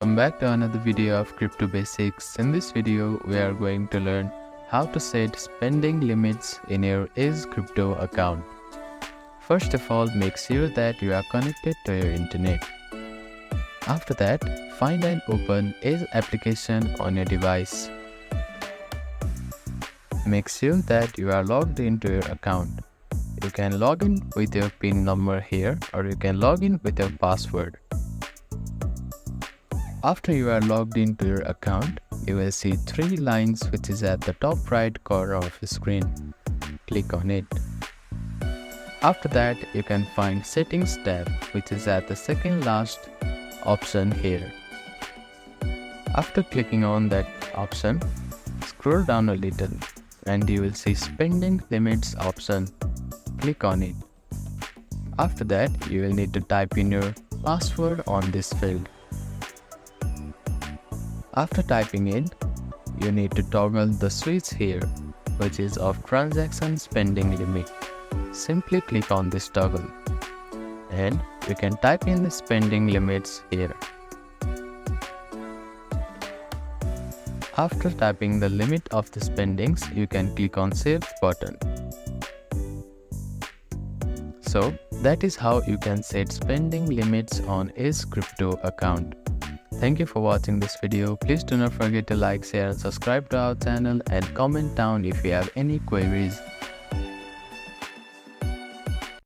Welcome back to another video of Crypto Basics. In this video, we are going to learn how to set spending limits in your Is Crypto account. First of all, make sure that you are connected to your internet. After that, find and open Is application on your device. Make sure that you are logged into your account. You can log in with your PIN number here, or you can log in with your password. After you are logged into your account, you will see three lines which is at the top right corner of the screen. Click on it. After that, you can find Settings tab which is at the second last option here. After clicking on that option, scroll down a little and you will see Spending Limits option. Click on it. After that, you will need to type in your password on this field. After typing in, you need to toggle the switch here, which is of transaction spending limit. Simply click on this toggle and you can type in the spending limits here. After typing the limit of the spendings, you can click on Save button. So that is how you can set spending limits on Is Crypto account. Thank you for watching this video. Please do not forget to like, share and subscribe to our channel and comment down if you have any queries.